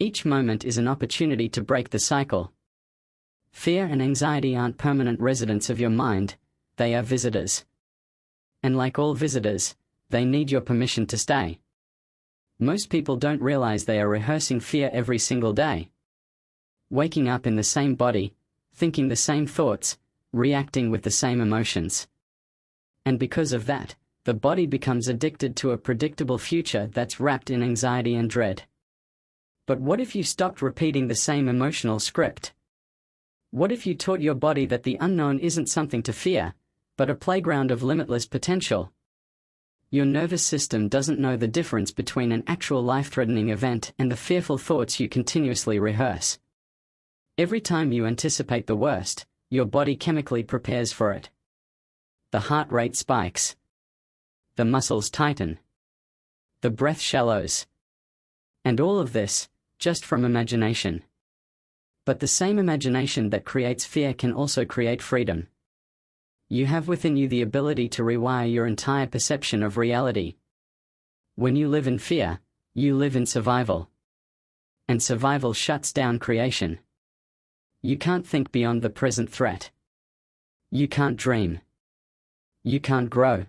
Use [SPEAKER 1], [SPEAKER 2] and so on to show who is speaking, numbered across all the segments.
[SPEAKER 1] Each moment is an opportunity to break the cycle. Fear and anxiety aren't permanent residents of your mind, they are visitors. And like all visitors, they need your permission to stay. Most people don't realize they are rehearsing fear every single day. Waking up in the same body, thinking the same thoughts, reacting with the same emotions. And because of that, the body becomes addicted to a predictable future that's wrapped in anxiety and dread. But what if you stopped repeating the same emotional script? What if you taught your body that the unknown isn't something to fear, but a playground of limitless potential? Your nervous system doesn't know the difference between an actual life-threatening event and the fearful thoughts you continuously rehearse. Every time you anticipate the worst, your body chemically prepares for it. The heart rate spikes. The muscles tighten. The breath shallows. And all of this, just from imagination. But the same imagination that creates fear can also create freedom. You have within you the ability to rewire your entire perception of reality. When you live in fear, you live in survival. And survival shuts down creation. You can't think beyond the present threat. You can't dream. You can't grow.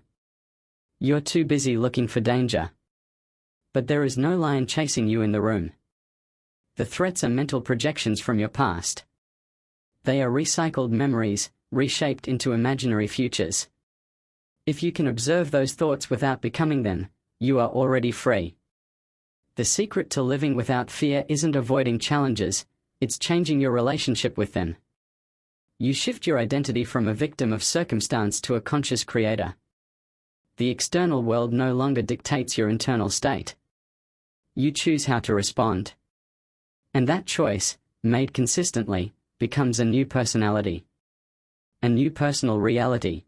[SPEAKER 1] You're too busy looking for danger. But there is no lion chasing you in the room. The threats are mental projections from your past. They are recycled memories, reshaped into imaginary futures. If you can observe those thoughts without becoming them, you are already free. The secret to living without fear isn't avoiding challenges, it's changing your relationship with them. You shift your identity from a victim of circumstance to a conscious creator. The external world no longer dictates your internal state. You choose how to respond. And that choice, made consistently, becomes a new personality. A new personal reality.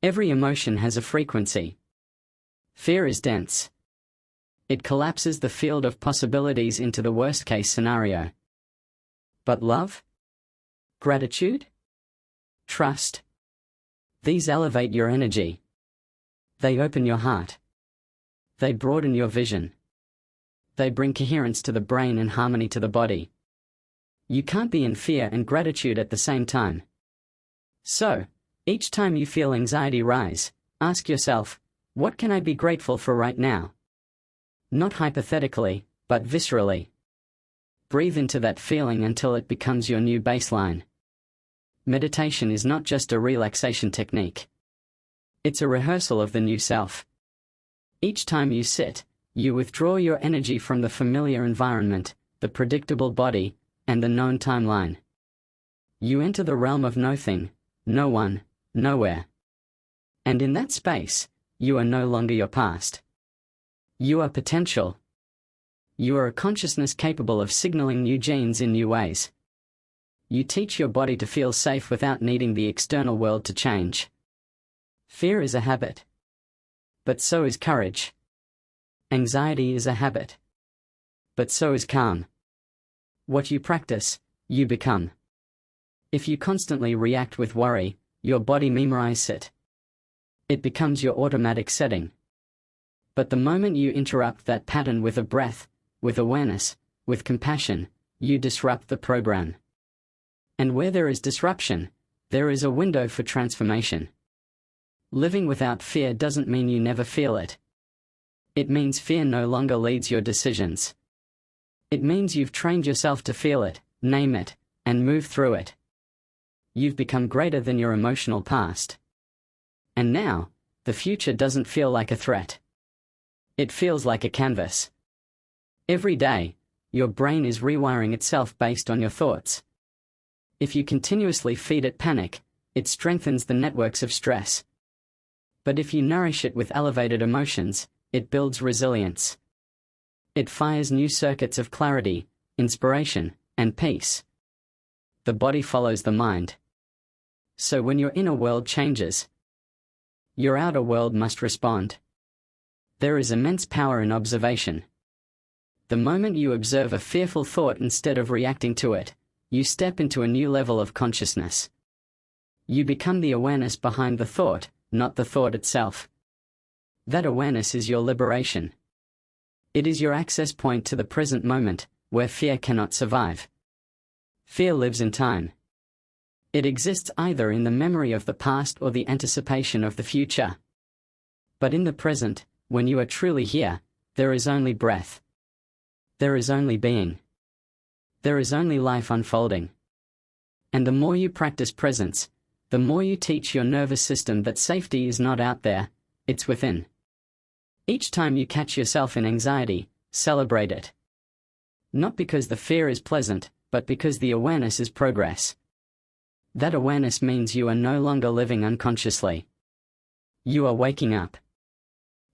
[SPEAKER 1] Every emotion has a frequency. Fear is dense. It collapses the field of possibilities into the worst-case scenario. But love? Gratitude? Trust? These elevate your energy. They open your heart. They broaden your vision. They bring coherence to the brain and harmony to the body. You can't be in fear and gratitude at the same time. So, each time you feel anxiety rise, ask yourself, what can I be grateful for right now? Not hypothetically, but viscerally. Breathe into that feeling until it becomes your new baseline. Meditation is not just a relaxation technique. It's a rehearsal of the new self. Each time you sit, you withdraw your energy from the familiar environment, the predictable body, and the known timeline. You enter the realm of nothing, no one, nowhere. And in that space, you are no longer your past. You are potential. You are a consciousness capable of signaling new genes in new ways. You teach your body to feel safe without needing the external world to change. Fear is a habit. But so is courage. Anxiety is a habit. But so is calm. What you practice, you become. If you constantly react with worry, your body memorizes it. It becomes your automatic setting. But the moment you interrupt that pattern with a breath, with awareness, with compassion, you disrupt the program. And where there is disruption, there is a window for transformation. Living without fear doesn't mean you never feel it. It means fear no longer leads your decisions. It means you've trained yourself to feel it, name it, and move through it. You've become greater than your emotional past. And now, the future doesn't feel like a threat. It feels like a canvas. Every day, your brain is rewiring itself based on your thoughts. If you continuously feed it panic, it strengthens the networks of stress. But if you nourish it with elevated emotions, it builds resilience. It fires new circuits of clarity, inspiration, and peace. The body follows the mind. So when your inner world changes, your outer world must respond. There is immense power in observation. The moment you observe a fearful thought instead of reacting to it, you step into a new level of consciousness. You become the awareness behind the thought, not the thought itself. That awareness is your liberation. It is your access point to the present moment, where fear cannot survive. Fear lives in time. It exists either in the memory of the past or the anticipation of the future. But in the present, when you are truly here, there is only breath. There is only being. There is only life unfolding. And the more you practice presence, the more you teach your nervous system that safety is not out there, it's within. Each time you catch yourself in anxiety, celebrate it. Not because the fear is pleasant, but because the awareness is progress. That awareness means you are no longer living unconsciously. You are waking up.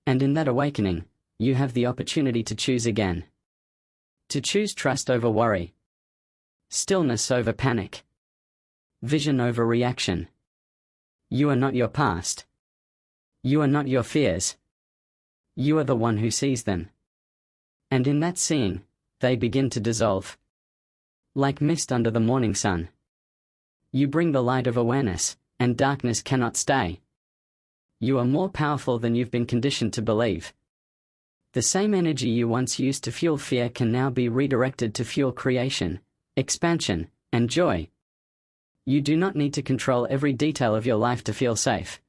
[SPEAKER 1] And in that awakening, you have the opportunity to choose again. To choose trust over worry. Stillness over panic. Vision over reaction. You are not your past. You are not your fears. You are the one who sees them. And in that seeing, they begin to dissolve. Like mist under the morning sun. You bring the light of awareness, and darkness cannot stay. You are more powerful than you've been conditioned to believe. The same energy you once used to fuel fear can now be redirected to fuel creation, expansion, and joy. You do not need to control every detail of your life to feel safe.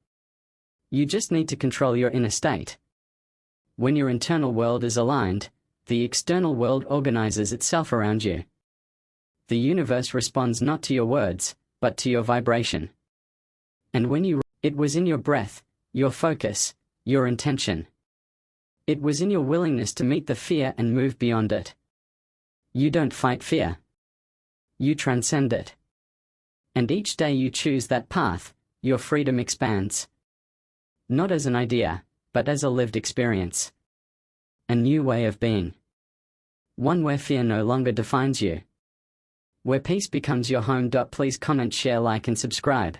[SPEAKER 1] You just need to control your inner state. When your internal world is aligned, the external world organizes itself around you. The universe responds not to your words, but to your vibration. And when it was in your breath, your focus, your intention. It was in your willingness to meet the fear and move beyond it. You don't fight fear. You transcend it. And each day you choose that path, your freedom expands. Not as an idea, but as a lived experience. A new way of being. One where fear no longer defines you. Where peace becomes your home. Please comment, share, like and subscribe.